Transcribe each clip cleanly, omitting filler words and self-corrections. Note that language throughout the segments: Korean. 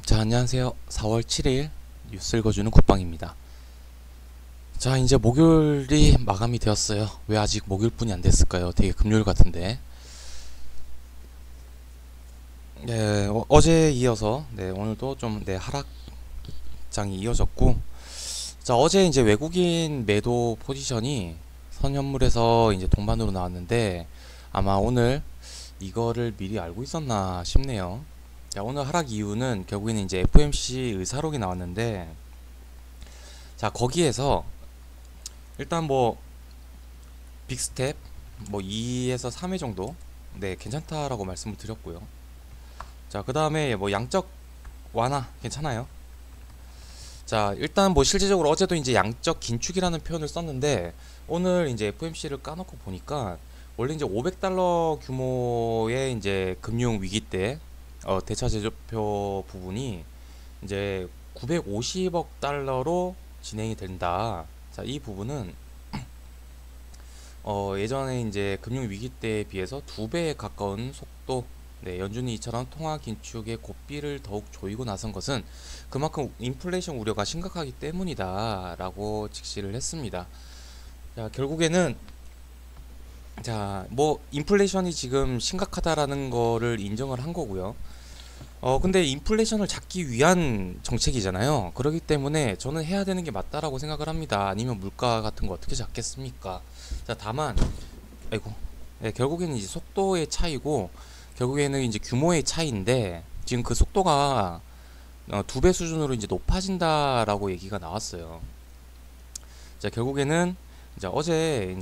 자, 안녕하세요. 4월 7일 뉴스 읽어주는 국방입니다. 자, 이제 목요일이 마감이 되었어요. 왜 아직 목요일뿐이 안 됐을까요? 되게 금요일 같은데. 네, 어제에 이어서, 네, 오늘도 좀, 네, 하락장이 이어졌고, 자, 어제 이제 외국인 매도 포지션이 선현물에서 이제 동반으로 나왔는데, 아마 오늘 이거를 미리 알고 있었나 싶네요. 자, 오늘 하락 이유는 결국에는 이제 FOMC 의사록이 나왔는데, 자, 거기에서 일단 뭐 빅스텝 뭐 2에서 3회 정도 네 괜찮다라고 말씀을 드렸고요. 자, 그 다음에 뭐 양적 완화 괜찮아요. 자, 일단 뭐 실질적으로 어제도 이제 양적 긴축이라는 표현을 썼는데, 오늘 이제 FOMC를 까놓고 보니까 원래 이제 500달러 규모의 이제 금융 위기 때 대차 제조표 부분이 이제 950억 달러로 진행이 된다. 자, 이 부분은 예전에 이제 금융 위기 때에 비해서 2배에 가까운 속도, 네, 연준이 이처럼 통화 긴축의 고삐를 더욱 조이고 나선 것은 그만큼 인플레이션 우려가 심각하기 때문이다라고 직시를 했습니다. 자, 결국에는 뭐 인플레이션이 지금 심각하다라는 거를 인정을 한 거고요. 근데 인플레이션을 잡기 위한 정책이잖아요. 그렇기 때문에 저는 해야 되는 게 맞다라고 생각을 합니다. 아니면 물가 같은 거 어떻게 잡겠습니까? 자, 다만, 아이고, 네, 결국에는 이제 속도의 차이고, 결국에는 이제 규모의 차이인데, 지금 그 속도가 2배 수준으로 이제 높아진다라고 얘기가 나왔어요. 자, 결국에는 이제 어제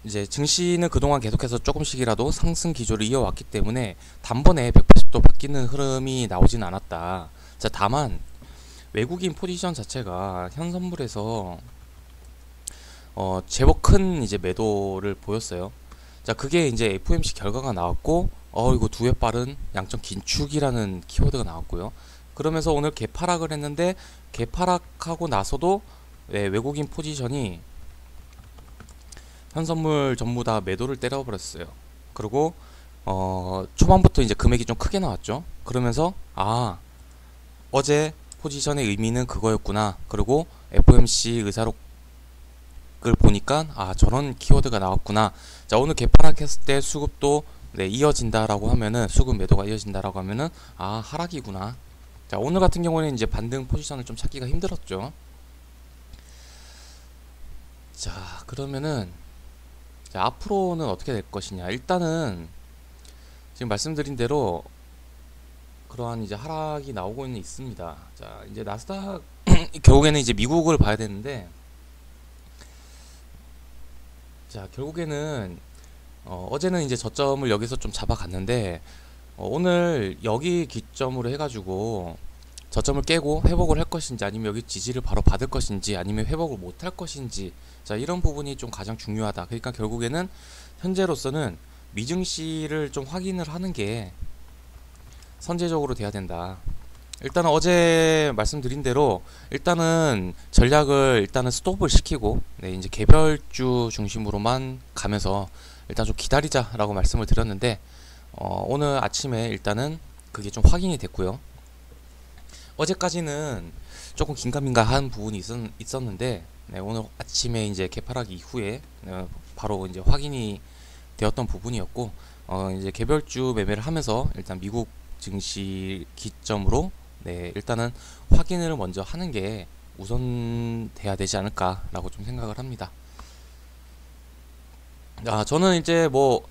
이제 증시는 그동안 계속해서 조금씩이라도 상승 기조를 이어왔기 때문에 단번에 180도 바뀌는 흐름이 나오진 않았다. 자, 다만 외국인 포지션 자체가 현 선물에서 제법 큰 이제 매도를 보였어요. 자, 그게 이제 FOMC 결과가 나왔고, 이거 2배 빠른 양적 긴축이라는 키워드가 나왔고요. 그러면서 오늘 개파락을 했는데, 개파락하고 나서도 외국인 포지션이 현선물 전부 다 매도를 때려버렸어요. 그리고 초반부터 이제 금액이 좀 크게 나왔죠. 그러면서 어제 포지션의 의미는 그거였구나. 그리고 FOMC 의사록을 보니까 저런 키워드가 나왔구나. 자, 오늘 개파락했을 때 수급도 이어진다라고 하면은, 수급 매도가 이어진다라고 하면은 하락이구나. 자, 오늘 같은 경우는 이제 반등 포지션을 좀 찾기가 힘들었죠. 자, 그러면은 자, 앞으로는 어떻게 될 것이냐. 일단은 지금 말씀드린 대로 그러한 이제 하락이 나오고는 있습니다. 자, 이제 나스닥 결국에는 이제 미국을 봐야 되는데, 자, 결국에는 어제는 이제 저점을 여기서 좀 잡아갔는데, 오늘 여기 기점으로 해가지고 저점을 깨고 회복을 할 것인지, 아니면 여기 지지를 바로 받을 것인지, 아니면 회복을 못 할 것인지, 자, 이런 부분이 좀 가장 중요하다. 그러니까 결국에는 현재로서는 미증시를 좀 확인을 하는 게 선제적으로 돼야 된다. 일단은 어제 말씀드린 대로 일단은 전략을 일단은 스톱을 시키고, 네, 이제 개별주 중심으로만 가면서 일단 좀 기다리자라고 말씀을 드렸는데, 오늘 아침에 일단은 그게 좀 확인이 됐고요. 어제까지는 조금 긴가민가한 부분이 있었는데, 네, 오늘 아침에 이제 개파락 이후에 바로 이제 확인이 되었던 부분이었고, 이제 개별주 매매를 하면서 일단 미국 증시 기점으로, 네, 일단은 확인을 먼저 하는 게 우선 돼야 되지 않을까라고 좀 생각을 합니다. 저는 이제 뭐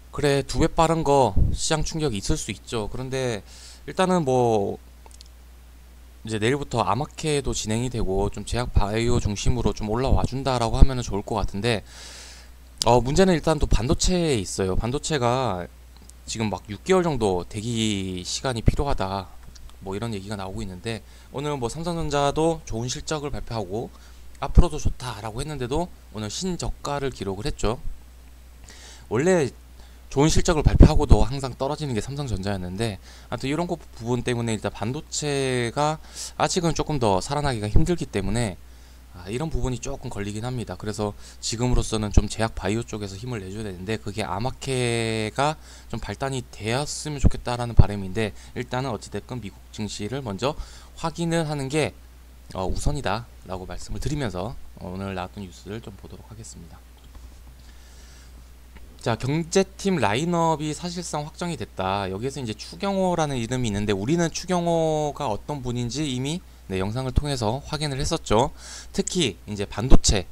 그래, 2배 빠른 거 시장 충격이 있을 수 있죠. 그런데 일단은 뭐 이제 내일부터 아마케도 진행이 되고 좀 제약 바이오 중심으로 좀 올라와 준다라고 하면은 좋을 것 같은데, 문제는 일단 또 반도체에 있어요. 반도체가 지금 막 6개월 정도 대기 시간이 필요하다, 뭐 이런 얘기가 나오고 있는데, 오늘 뭐 삼성전자도 좋은 실적을 발표하고 앞으로도 좋다라고 했는데도 오늘 신저가를 기록을 했죠. 원래 좋은 실적을 발표하고도 항상 떨어지는 게 삼성전자였는데, 아무튼 이런 거 부분 때문에 일단 반도체가 아직은 조금 더 살아나기가 힘들기 때문에 이런 부분이 조금 걸리긴 합니다. 그래서 지금으로서는 좀 제약 바이오 쪽에서 힘을 내줘야 되는데 그게 아마케가 좀 발단이 되었으면 좋겠다라는 바람인데 일단은 어찌됐건 미국 증시를 먼저 확인을 하는 게 우선이다 라고 말씀을 드리면서 오늘 나왔던 뉴스를 좀 보도록 하겠습니다. 자, 경제팀 라인업이 사실상 확정이 됐다. 여기에서 이제 추경호라는 이름이 있는데 우리는 추경호가 어떤 분인지 이미 영상을 통해서 확인을 했었죠. 특히 이제 반도체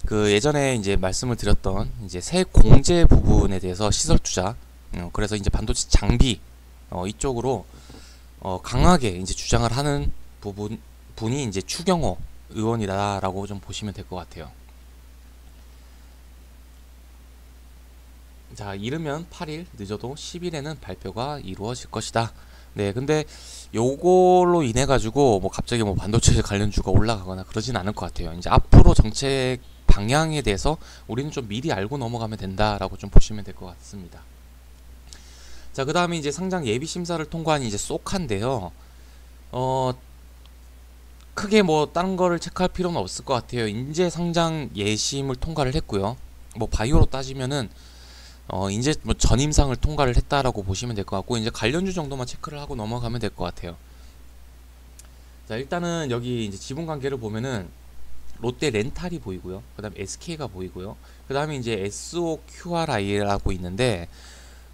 그 예전에 이제 말씀을 드렸던 이제 새 공제 부분에 대해서 시설 투자 그래서 이제 반도체 장비 이쪽으로 강하게 이제 주장을 하는 분이 이제 추경호 의원이다라고 좀 보시면 될 것 같아요. 자, 이르면 8일, 늦어도 10일에는 발표가 이루어질 것이다. 네, 근데 요걸로 인해 가지고 뭐 갑자기 뭐 반도체 관련주가 올라가거나 그러진 않을 것 같아요. 이제 앞으로 정책 방향에 대해서 우리는 좀 미리 알고 넘어가면 된다라고 좀 보시면 될 것 같습니다. 자, 그 다음에 이제 상장 예비 심사를 통과한 이제 쏘카인데요. 크게 뭐 다른 거를 체크할 필요는 없을 것 같아요. 인재 상장 예심을 통과를 했고요. 뭐 바이오로 따지면은 이제 뭐 전임상을 통과를 했다라고 보시면 될 것 같고 이제 관련주 정도만 체크를 하고 넘어가면 될 것 같아요. 자, 일단은 여기 이제 지분 관계를 보면은 롯데 렌탈이 보이고요. 그다음에 SK가 보이고요. 그다음에 이제 SOQRI라고 있는데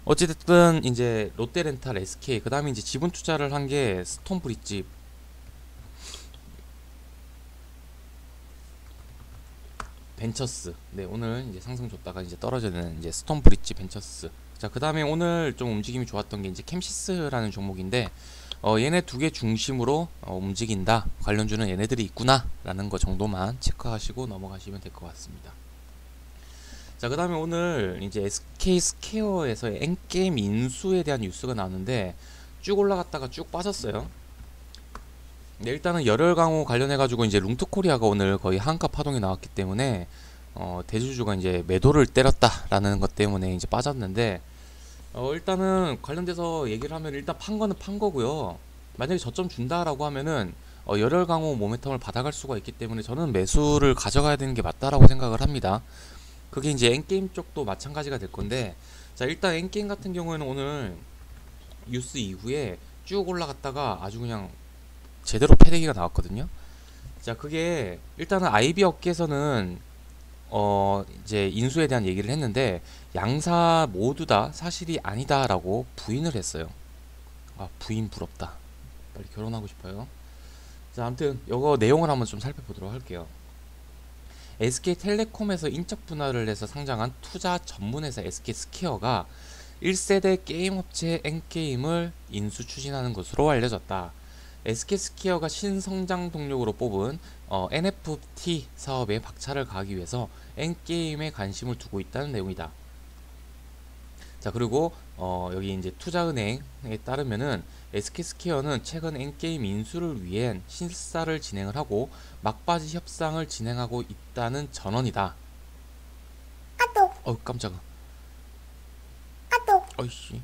어찌됐든 이제 롯데 렌탈, SK 그다음에 이제 지분 투자를 한 게 스톤브릿지 벤처스. 네, 오늘 이제 상승 줬다가 이제 떨어지는 이제 스톤브릿지 벤처스. 자, 그 다음에 오늘 좀 움직임이 좋았던 게 이제 캠시스라는 종목인데, 얘네 두 개 중심으로 움직인다. 관련주는 얘네들이 있구나. 라는 거 정도만 체크하시고 넘어가시면 될 것 같습니다. 자, 그 다음에 오늘 이제 SK 스퀘어에서 엔게임 인수에 대한 뉴스가 나왔는데, 쭉 올라갔다가 쭉 빠졌어요. 네, 일단은 열혈 강호 관련해가지고 이제 룽트코리아가 오늘 거의 한가 파동이 나왔기 때문에 대주주가 이제 매도를 때렸다라는 것 때문에 이제 빠졌는데 일단은 관련돼서 얘기를 하면 일단 판 거는 판 거고요. 만약에 저점 준다라고 하면은 열혈 강호 모멘텀을 받아갈 수가 있기 때문에 저는 매수를 가져가야 되는 게 맞다라고 생각을 합니다. 그게 이제 엔게임 쪽도 마찬가지가 될 건데 자, 일단 엔게임 같은 경우에는 오늘 뉴스 이후에 쭉 올라갔다가 아주 그냥 제대로 패대기가 나왔거든요. 자, 그게 일단은 IB 업계에서는 이제 인수에 대한 얘기를 했는데 양사 모두 다 사실이 아니다라고 부인을 했어요. 부인 부럽다. 빨리 결혼하고 싶어요. 자, 아무튼 이거 내용을 한번 좀 살펴보도록 할게요. SK텔레콤에서 인적 분할을 해서 상장한 투자 전문회사 SK스퀘어가 1세대 게임 업체 엔게임을 인수 추진하는 것으로 알려졌다. SK스퀘어가 신성장 동력으로 뽑은 NFT 사업에 박차를 가하기 위해서 엔게임에 관심을 두고 있다는 내용이다. 자, 그리고 여기 이제 투자은행에 따르면은 SK스퀘어는 최근 엔게임 인수를 위해 실사를 진행을 하고 막바지 협상을 진행하고 있다는 전언이다. 깜짝아. 어이씨.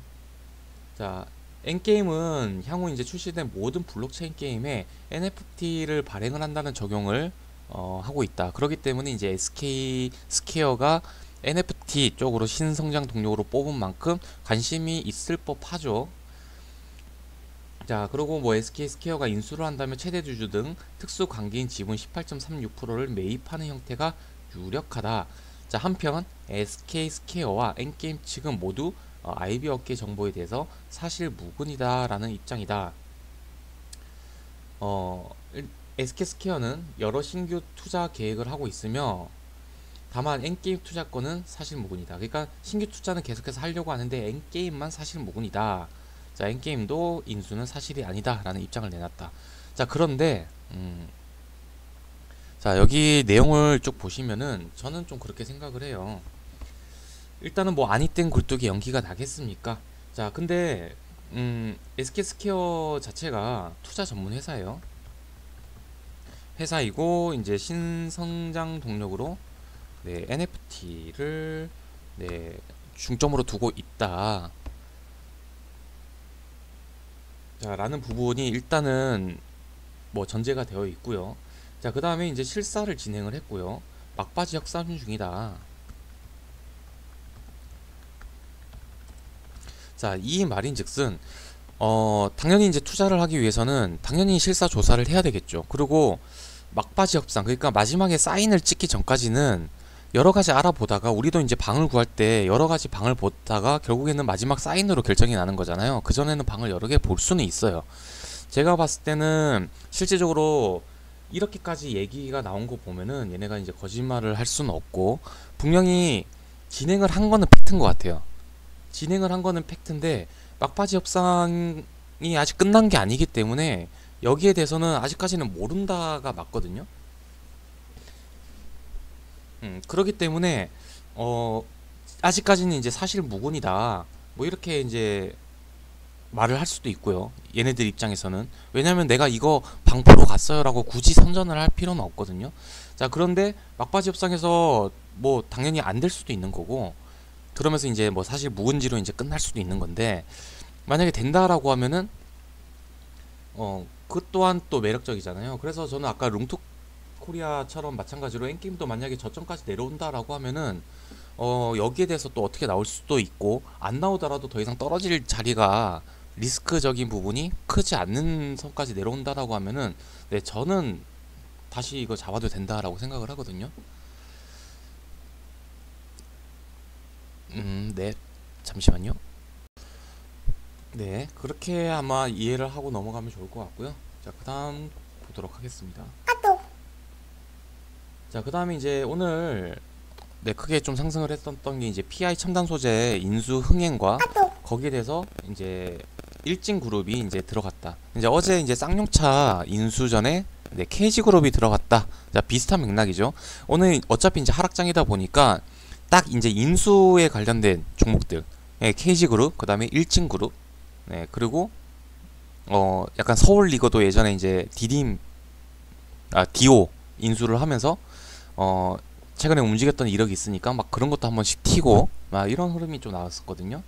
자, 엔게임은 향후 이제 출시된 모든 블록체인 게임에 NFT를 발행을 한다는 적용을 하고 있다. 그렇기 때문에 이제 SK 스퀘어가 NFT 쪽으로 신성장 동력으로 뽑은 만큼 관심이 있을 법하죠. 자, 그리고 뭐 SK 스퀘어가 인수를 한다면 최대 주주 등 특수 관계인 지분 18.36%를 매입하는 형태가 유력하다. 자, 한편 SK 스퀘어와 엔게임 측은 모두 IB 업계 정보에 대해서 사실 무근이다라는 입장이다. SK스퀘어는 여러 신규 투자 계획을 하고 있으며 다만 엔게임 투자권은 사실 무근이다. 그러니까 신규 투자는 계속해서 하려고 하는데 엔게임만 사실 무근이다. 자, 엔게임도 인수는 사실이 아니다 라는 입장을 내놨다. 자, 그런데 자, 여기 내용을 쭉 보시면은 저는 좀 그렇게 생각을 해요. 일단은 뭐 아니 땐 굴뚝이 연기가 나겠습니까? 자, 근데 SK스퀘어 자체가 투자 전문 회사이고 이제 신성장 동력으로 NFT를 중점으로 두고 있다. 자, 라는 부분이 일단은 뭐 전제가 되어 있고요. 자, 그 다음에 이제 실사를 진행을 했고요. 막바지 협상 중이다. 자, 이 말인즉슨 당연히 이제 투자를 하기 위해서는 당연히 실사 조사를 해야 되겠죠. 그리고 막바지 협상, 그러니까 마지막에 사인을 찍기 전까지는 여러 가지 알아보다가, 우리도 이제 방을 구할 때 여러 가지 방을 보다가 결국에는 마지막 사인으로 결정이 나는 거잖아요. 그전에는 방을 여러 개 볼 수는 있어요. 제가 봤을 때는 실제적으로 이렇게까지 얘기가 나온 거 보면은 얘네가 이제 거짓말을 할 수는 없고, 분명히 진행을 한 거는 팩트인 것 같아요. 진행을 한 거는 팩트인데 막바지 협상이 아직 끝난 게 아니기 때문에 여기에 대해서는 아직까지는 모른다가 맞거든요. 그렇기 때문에 아직까지는 이제 사실 무근이다, 뭐 이렇게 이제 말을 할 수도 있고요. 얘네들 입장에서는. 왜냐면 내가 이거 방포로 갔어요 라고 굳이 선전을 할 필요는 없거든요. 자, 그런데 막바지 협상에서 뭐 당연히 안 될 수도 있는 거고, 그러면서 이제 뭐 사실 묵은지로 이제 끝날 수도 있는 건데, 만약에 된다라고 하면은 그 또한 또 매력적이잖아요. 그래서 저는 아까 룽투 코리아처럼 마찬가지로 엔게임도 만약에 저점까지 내려온다라고 하면은 여기에 대해서 또 어떻게 나올 수도 있고, 안 나오더라도 더 이상 떨어질 자리가 리스크적인 부분이 크지 않는 선까지 내려온다라고 하면은, 네, 저는 다시 이거 잡아도 된다라고 생각을 하거든요. 네, 잠시만요. 네, 그렇게 아마 이해를 하고 넘어가면 좋을 것 같고요. 자, 그 다음 보도록 하겠습니다. 자, 그 다음에 이제 오늘 네, 크게 좀 상승을 했었던 게 이제 PI 첨단 소재 인수 흥행과 거기에 대해서 이제 일진그룹이 이제 들어갔다. 이제 어제 이제 쌍용차 인수 전에 네, KG그룹이 들어갔다. 자, 비슷한 맥락이죠. 오늘 어차피 이제 하락장이다 보니까 딱 이제 인수에 관련된 종목들, 네, KG그룹, 그 다음에 일진그룹, 네, 그리고 약간 서울리거도 예전에 이제 디오 인수를 하면서 최근에 움직였던 이력이 있으니까 막 그런 것도 한 번씩 튀고 막 이런 흐름이 좀 나왔었거든요.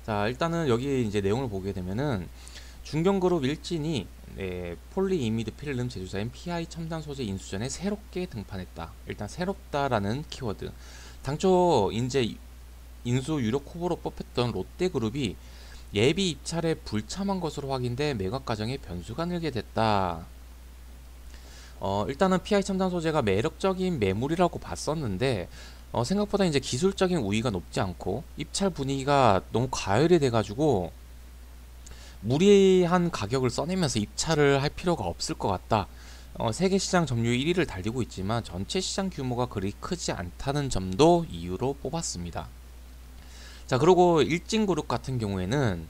자, 일단은 여기 이제 내용을 보게 되면은 중견그룹 일진이 네, 폴리이미드 필름 제조사인 PI 첨단 소재 인수전에 새롭게 등판했다. 일단 새롭다라는 키워드. 당초 이제 인수 유력 후보로 뽑혔던 롯데그룹이 예비 입찰에 불참한 것으로 확인돼 매각 과정에 변수가 늘게 됐다. 일단은 PI 첨단 소재가 매력적인 매물이라고 봤었는데 생각보다 이제 기술적인 우위가 높지 않고 입찰 분위기가 너무 과열이 돼가지고 무리한 가격을 써내면서 입찰을 할 필요가 없을 것 같다. 세계 시장 점유율 1위를 달리고 있지만 전체 시장 규모가 그리 크지 않다는 점도 이유로 뽑았습니다. 자, 그리고 일진그룹 같은 경우에는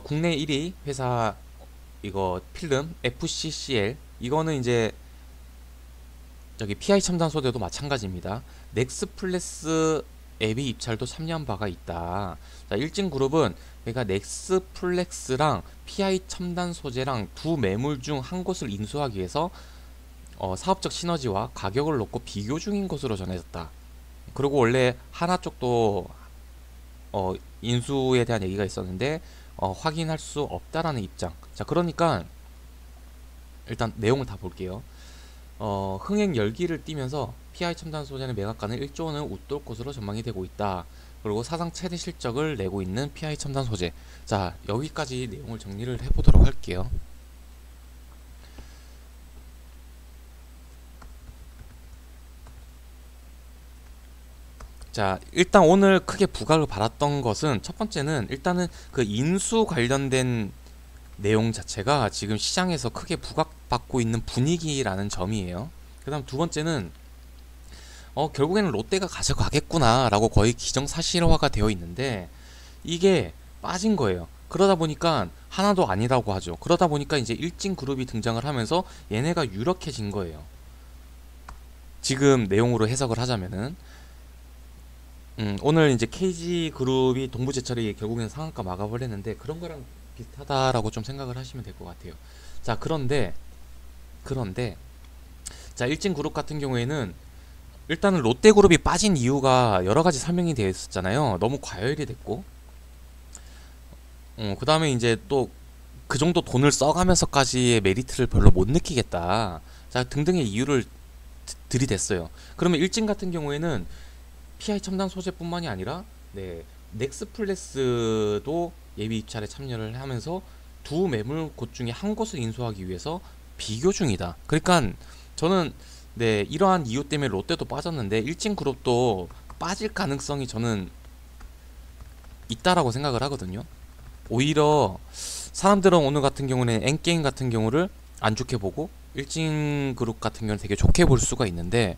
국내 1위 회사 이거 필름 FCCL, 이거는 이제 저기 PI 첨단 소재도 마찬가지입니다. 넥스플래스 앱이 입찰도 참여한 바가 있다. 자, 일진그룹은 그러니까 넥스플렉스랑 PI 첨단 소재랑 두 매물 중 한 곳을 인수하기 위해서 사업적 시너지와 가격을 놓고 비교 중인 것으로 전해졌다. 그리고 원래 하나 쪽도 인수에 대한 얘기가 있었는데 확인할 수 없다라는 입장. 자, 그러니까 일단 내용을 다 볼게요. 흥행 열기를 띠면서 PI 첨단 소재는 매각가는 1조 원을 웃돌 것으로 전망이 되고 있다. 그리고 사상 최대 실적을 내고 있는 PI 첨단 소재. 자, 여기까지 내용을 정리를 해보도록 할게요. 자, 일단 오늘 크게 부각을 받았던 것은, 첫 번째는 일단은 그 인수 관련된 내용 자체가 지금 시장에서 크게 부각받고 있는 분위기라는 점이에요. 그 다음 두 번째는 결국에는 롯데가 가져가겠구나 라고 거의 기정사실화가 되어 있는데 이게 빠진 거예요. 그러다 보니까 하나도 아니라고 하죠. 그러다 보니까 이제 일진그룹이 등장을 하면서 얘네가 유력해진 거예요. 지금 내용으로 해석을 하자면은 오늘 이제 KG그룹이 동부제철이 결국에는 상한가 마감을 했는데 그런 거랑 비슷하다라고 좀 생각을 하시면 될 것 같아요. 자, 그런데 자, 일진그룹 같은 경우에는 일단은 롯데그룹이 빠진 이유가 여러 가지 설명이 되어 있었잖아요. 너무 과열이 됐고 그 다음에 이제 또 그 정도 돈을 써가면서까지의 메리트를 별로 못 느끼겠다. 자, 등등의 이유를 들이댔어요. 그러면 일진 같은 경우에는 PI 첨단 소재뿐만이 아니라 넥스플래스도 예비 입찰에 참여를 하면서 두 매물곳 중에 한 곳을 인수하기 위해서 비교 중이다. 그러니까 저는 이러한 이유 때문에 롯데도 빠졌는데 일진그룹도 빠질 가능성이 저는 있다라고 생각을 하거든요. 오히려 사람들은 오늘 같은 경우는 엔게임 같은 경우를 안 좋게 보고 일진그룹 같은 경우는 되게 좋게 볼 수가 있는데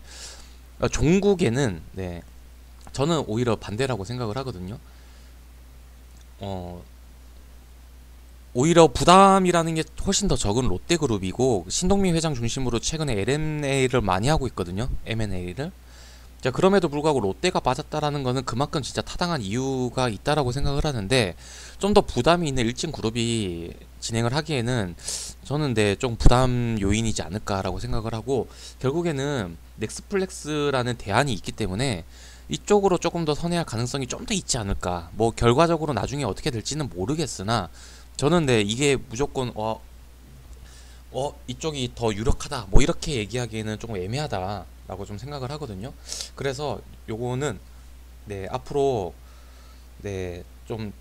종국에는 저는 오히려 반대라고 생각을 하거든요. 오히려 부담이라는 게 훨씬 더 적은 롯데그룹이고 신동민 회장 중심으로 최근에 LMA를 많이 하고 있거든요. M&A를. 자, 그럼에도 불구하고 롯데가 빠졌다라는 거는 그만큼 진짜 타당한 이유가 있다라고 생각을 하는데 좀 더 부담이 있는 일진그룹이 진행을 하기에는 저는 좀 부담 요인이지 않을까라고 생각을 하고 결국에는 넥스플렉스라는 대안이 있기 때문에 이쪽으로 조금 더 선회할 가능성이 좀 더 있지 않을까. 뭐 결과적으로 나중에 어떻게 될지는 모르겠으나 저는 이게 무조건 이쪽이 더 유력하다 뭐 이렇게 얘기하기에는 조금 애매하다라고 좀 생각을 하거든요. 그래서 요거는 앞으로 좀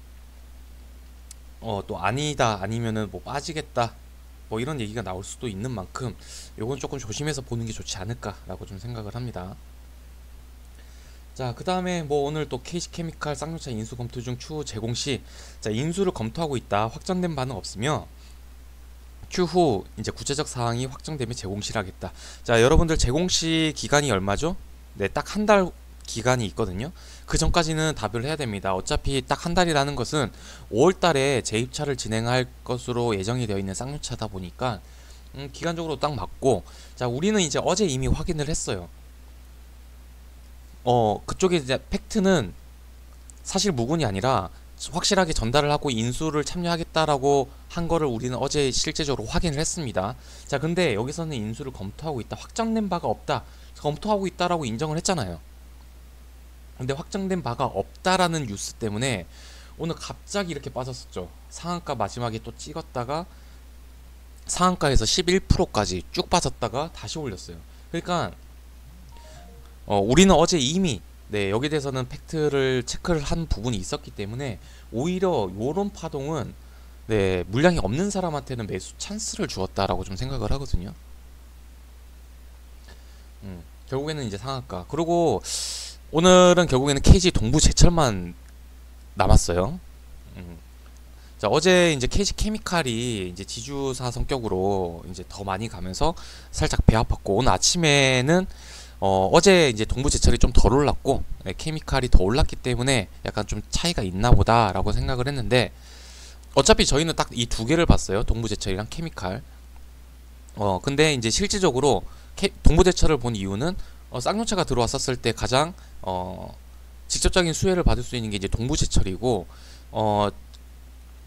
또 아니다 아니면은 뭐 빠지겠다 뭐 이런 얘기가 나올 수도 있는 만큼 요건 조금 조심해서 보는 게 좋지 않을까라고 좀 생각을 합니다. 자, 그 다음에 뭐 오늘 또 KC케미칼 쌍용차 인수 검토 중 추후 제공 시, 자, 인수를 검토하고 있다. 확정된 바는 없으며 추후 이제 구체적 사항이 확정되면 제공시를 하겠다. 자, 여러분들 제공시 기간이 얼마죠? 딱 한 달 기간이 있거든요. 그 전까지는 답을 해야 됩니다. 어차피 딱 한 달이라는 것은 5월 달에 재입차를 진행할 것으로 예정이 되어 있는 쌍용차다 보니까 기간적으로 딱 맞고, 자, 우리는 이제 어제 이미 확인을 했어요. 그쪽에 이제 팩트는 사실 무근이 아니라 확실하게 전달을 하고 인수를 참여하겠다라고 한 거를 우리는 어제 실제적으로 확인을 했습니다. 자, 근데 여기서는 인수를 검토하고 있다. 확정된 바가 없다. 검토하고 있다라고 인정을 했잖아요. 근데 확정된 바가 없다라는 뉴스 때문에 오늘 갑자기 이렇게 빠졌었죠. 상한가 마지막에 또 찍었다가 상한가에서 11%까지 쭉 빠졌다가 다시 올렸어요. 그러니까 우리는 어제 이미 여기에 대해서는 팩트를 체크를 한 부분이 있었기 때문에 오히려 요런 파동은 물량이 없는 사람한테는 매수 찬스를 주었다라고 좀 생각을 하거든요. 결국에는 이제 상한가. 그리고 오늘은 결국에는 KG 동부제철만 남았어요. 자, 어제 이제 KC케미칼이 이제 지주사 성격으로 이제 더 많이 가면서 살짝 배 아팠고 오늘 아침에는 어제 이제 동부제철이 좀 덜 올랐고 케미칼이 더 올랐기 때문에 약간 좀 차이가 있나 보다라고 생각을 했는데 어차피 저희는 딱 이 두 개를 봤어요. 동부제철이랑 케미칼. 근데 이제 실질적으로 동부제철을 본 이유는 쌍용차가 들어왔었을 때 가장 직접적인 수혜를 받을 수 있는 게 이제 동부제철이고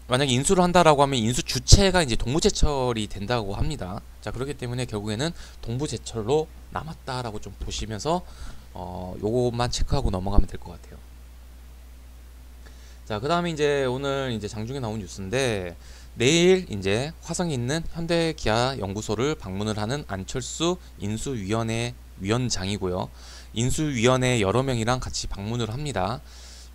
만약에 인수를 한다라고 하면 인수 주체가 이제 동부제철이 된다고 합니다. 자, 그렇기 때문에 결국에는 동부제철로 남았다라고 좀 보시면서 요것만 체크하고 넘어가면 될 것 같아요. 자, 그 다음에 이제 오늘 이제 장중에 나온 뉴스인데 내일 이제 화성에 있는 현대기아 연구소를 방문을 하는 안철수 인수위원회 위원장이고요. 인수위원회 여러 명이랑 같이 방문을 합니다.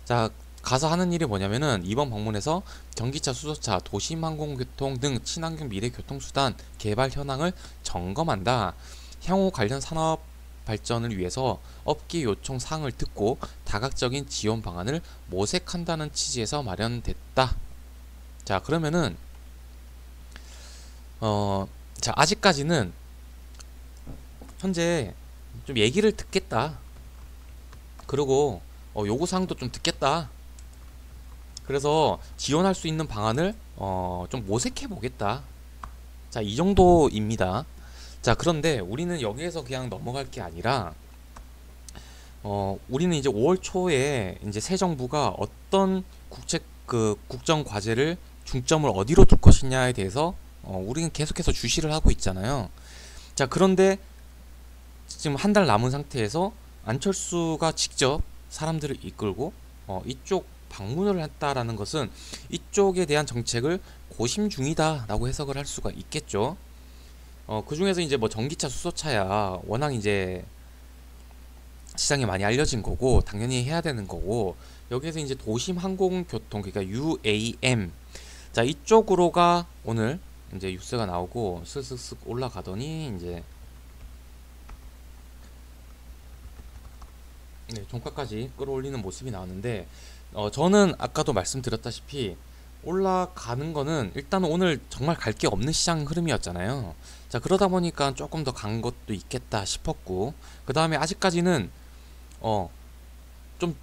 자, 가서 하는 일이 뭐냐면은 이번 방문에서 전기차, 수소차, 도심항공교통 등 친환경 미래 교통수단 개발 현황을 점검한다. 향후 관련 산업 발전을 위해서 업계 요청 사항을 듣고 다각적인 지원 방안을 모색한다는 취지에서 마련됐다. 자, 그러면은 자, 아직까지는 현재 좀 얘기를 듣겠다. 그리고 요구사항도 좀 듣겠다. 그래서 지원할 수 있는 방안을 좀 모색해 보겠다. 자, 이 정도입니다. 자, 그런데 우리는 여기에서 그냥 넘어갈 게 아니라 우리는 이제 5월 초에 이제 새 정부가 어떤 국정 과제를 중점을 어디로 둘 것이냐에 대해서 우리는 계속해서 주시를 하고 있잖아요. 자, 그런데 지금 한 달 남은 상태에서 안철수가 직접 사람들을 이끌고 이쪽 방문을 했다라는 것은 이쪽에 대한 정책을 고심 중이다라고 해석을 할 수가 있겠죠. 그 중에서 이제 뭐 전기차, 수소차야 워낙 이제 시장에 많이 알려진 거고 당연히 해야 되는 거고, 여기에서 이제 도심 항공교통, 그러니까 UAM, 자 이쪽으로가 오늘 이제 뉴스가 나오고 슥슥슥 올라가더니 이제 네, 종가까지 끌어올리는 모습이 나왔는데, 저는 아까도 말씀드렸다시피 올라가는 거는 일단 오늘 정말 갈 게 없는 시장 흐름이었잖아요. 자 그러다 보니까 조금 더 간 것도 있겠다 싶었고, 그 다음에 아직까지는 좀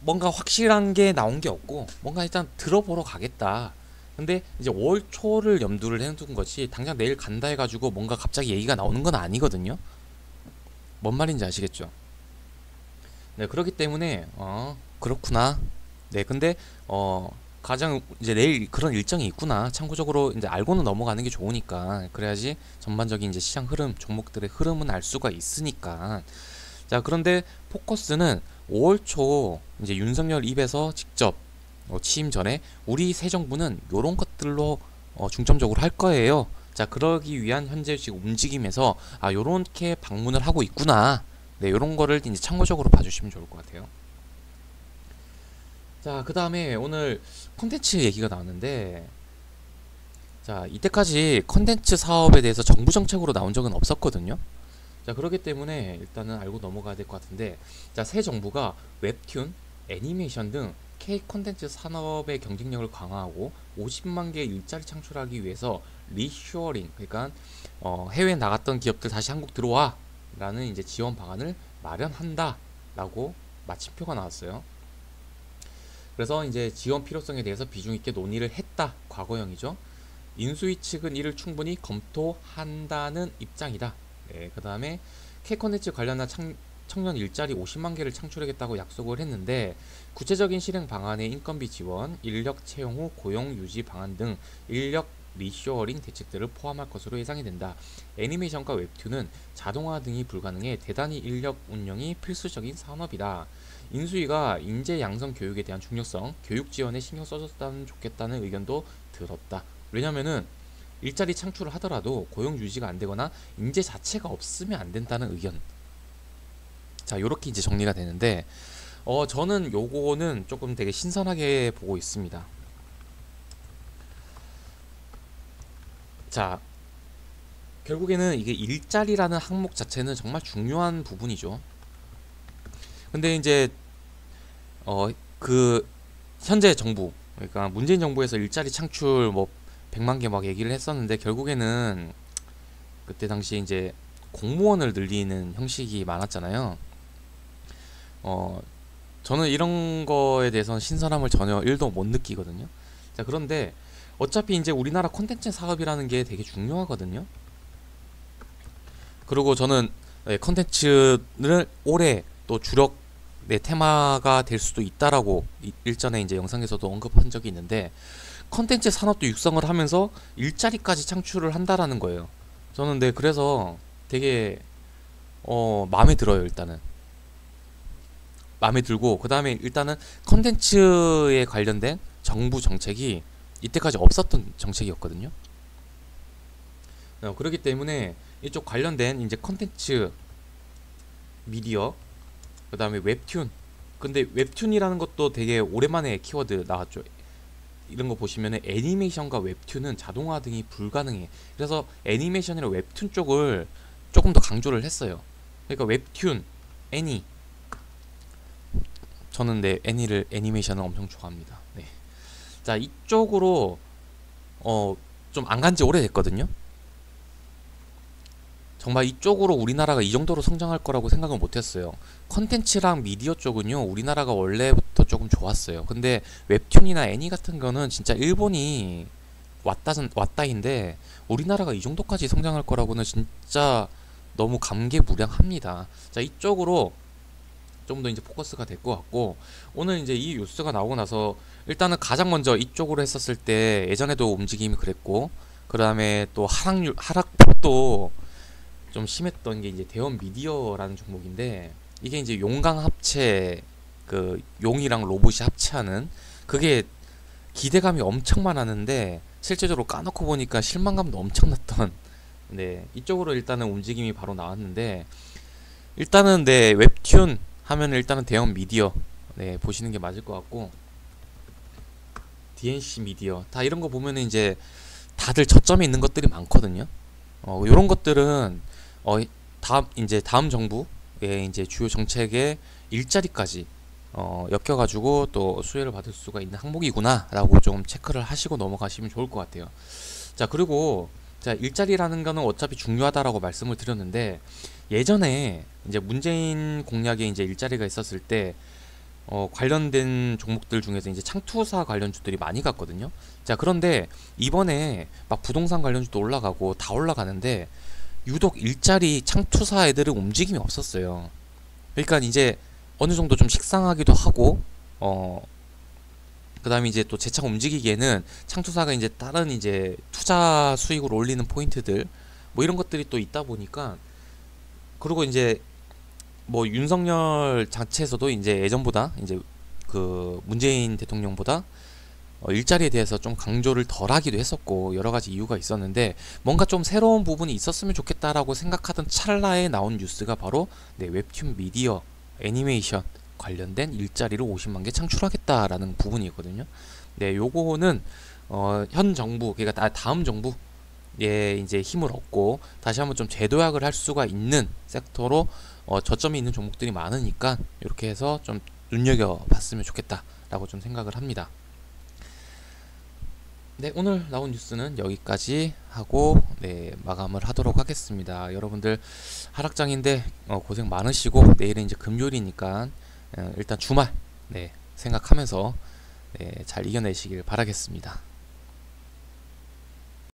뭔가 확실한 게 나온 게 없고 뭔가 일단 들어보러 가겠다. 근데 이제 5월 초를 염두를 해둔 것이 당장 내일 간다 해가지고 뭔가 갑자기 얘기가 나오는 건 아니거든요. 뭔 말인지 아시겠죠? 네, 그렇기 때문에 그렇구나. 네, 근데 가장 이제 내일 그런 일정이 있구나. 참고적으로 이제 알고는 넘어가는 게 좋으니까, 그래야지 전반적인 이제 시장 흐름, 종목들의 흐름은 알 수가 있으니까. 자, 그런데 포커스는 5월 초 이제 윤석열 입에서 직접 취임 전에 우리 새 정부는 요런 것들로 중점적으로 할 거예요. 자, 그러기 위한 현재 지금 움직임에서 요렇게 방문을 하고 있구나. 네, 요런 거를 이제 참고적으로 봐주시면 좋을 것 같아요. 자, 그 다음에 오늘 컨텐츠 얘기가 나왔는데, 자, 이때까지 컨텐츠 사업에 대해서 정부 정책으로 나온 적은 없었거든요. 자, 그렇기 때문에 일단은 알고 넘어가야 될 것 같은데, 자, 새 정부가 웹툰, 애니메이션 등 K 콘텐츠 산업의 경쟁력을 강화하고 50만 개의 일자리 창출하기 위해서 리쇼어링, 그러니까 해외에 나갔던 기업들 다시 한국 들어와 라는 이제 지원 방안을 마련한다 라고 마침표가 나왔어요. 그래서 이제 지원 필요성에 대해서 비중 있게 논의를 했다, 과거형이죠. 인수위 측은 이를 충분히 검토한다는 입장이다. 네, 그 다음에 K콘텐츠 관련한 청년 일자리 50만 개를 창출하겠다고 약속을 했는데, 구체적인 실행 방안의 인건비 지원, 인력 채용 후 고용 유지 방안 등 인력 리쇼어링 대책들을 포함할 것으로 예상이 된다. 애니메이션과 웹툰은 자동화 등이 불가능해 대단히 인력 운영이 필수적인 산업이다. 인수위가 인재 양성 교육에 대한 중요성, 교육 지원에 신경 써줬다면 좋겠다는 의견도 들었다. 왜냐면은 일자리 창출을 하더라도 고용 유지가 안 되거나 인재 자체가 없으면 안 된다는 의견. 자, 요렇게 이제 정리가 되는데, 저는 요거는 조금 되게 신선하게 보고 있습니다. 자, 결국에는 이게 일자리라는 항목 자체는 정말 중요한 부분이죠. 근데 이제 그 현재 정부, 그러니까 문재인 정부에서 일자리 창출 뭐 100만 개 막 얘기를 했었는데, 결국에는 그때 당시에 이제 공무원을 늘리는 형식이 많았잖아요. 저는 이런 거에 대해서는 신선함을 전혀 1도 못 느끼거든요. 자, 그런데 어차피 이제 우리나라 콘텐츠 사업이라는 게 되게 중요하거든요. 그리고 저는 콘텐츠를 올해 또 주력 테마가 될 수도 있다라고 일전에 이제 영상에서도 언급한 적이 있는데, 콘텐츠 산업도 육성을 하면서 일자리까지 창출을 한다라는 거예요. 저는 그래서 되게 마음에 들어요. 일단은 마음에 들고, 그 다음에 일단은 컨텐츠에 관련된 정부 정책이 이때까지 없었던 정책이었거든요. 그렇기 때문에 이쪽 관련된 이제 컨텐츠 미디어, 그 다음에 웹툰. 근데 웹툰이라는 것도 되게 오랜만에 키워드 나왔죠. 이런 거 보시면은 애니메이션과 웹툰은 자동화 등이 불가능해. 그래서 애니메이션이랑 웹툰 쪽을 조금 더 강조를 했어요. 그러니까 웹툰, 애니. 저는 애니메이션을 엄청 좋아합니다. 네. 자, 이쪽으로 좀 안 간지 오래됐거든요. 정말 이쪽으로 우리나라가 이 정도로 성장할 거라고 생각을 못했어요. 컨텐츠랑 미디어 쪽은요, 우리나라가 원래부터 조금 좋았어요. 근데 웹툰이나 애니 같은 거는 진짜 일본이 왔다인데, 우리나라가 이 정도까지 성장할 거라고는 진짜 너무 감개무량합니다. 자, 이쪽으로 좀 더 이제 포커스가 될 것 같고, 오늘 이제 이 뉴스가 나오고 나서 일단은 가장 먼저 이쪽으로 했었을 때 예전에도 움직임이 그랬고, 그 다음에 또 하락폭도 좀 심했던 게 이제 대원 미디어라는 종목인데, 이게 이제 용강 합체 그 용이랑 로봇이 합체하는 그게 기대감이 엄청 많았는데 실제적으로 까놓고 보니까 실망감도 엄청났던 네 이쪽으로 일단은 움직임이 바로 나왔는데 일단은 네 웹툰 하면 일단은 대형 미디어 네 보시는 게 맞을 것 같고 DNC 미디어 다 이런 거 보면은 이제 다들 저점이 있는 것들이 많거든요. 요런 것들은 다음 정부의 이제 주요 정책의 일자리까지 엮여가지고 또 수혜를 받을 수가 있는 항목이구나 라고 좀 체크를 하시고 넘어가시면 좋을 것 같아요. 자, 그리고 자, 일자리라는 거는 어차피 중요하다라고 말씀을 드렸는데 예전에 이제 문재인 공약에 이제 일자리가 있었을 때 관련된 종목들 중에서 이제 창투사 관련주들이 많이 갔거든요. 자, 그런데 이번에 막 부동산 관련주도 올라가고 다 올라가는데 유독 일자리 창투사 애들은 움직임이 없었어요. 그러니까 이제 어느 정도 좀 식상하기도 하고 그다음에 이제 또 재차 움직이기에는 창투사가 이제 다른 이제 투자 수익을 올리는 포인트들 뭐 이런 것들이 또 있다 보니까 그리고 이제 뭐 윤석열 자체에서도 이제 예전보다 이제 그 문재인 대통령보다 일자리에 대해서 좀 강조를 덜 하기도 했었고 여러 가지 이유가 있었는데 뭔가 좀 새로운 부분이 있었으면 좋겠다라고 생각하던 찰나에 나온 뉴스가 바로 네, 웹툰 미디어 애니메이션 관련된 일자리를 50만 개 창출하겠다라는 부분이거든요. 네, 요거는 현 정부 그러니까 다음 정부 예, 이제 힘을 얻고 다시 한번 좀 재도약을 할 수가 있는 섹터로 저점이 있는 종목들이 많으니까 이렇게 해서 좀 눈여겨봤으면 좋겠다라고 좀 생각을 합니다. 네, 오늘 나온 뉴스는 여기까지 하고 네, 마감을 하도록 하겠습니다. 여러분들 하락장인데 고생 많으시고 내일은 이제 금요일이니까 일단 주말 네, 생각하면서 네, 잘 이겨내시길 바라겠습니다.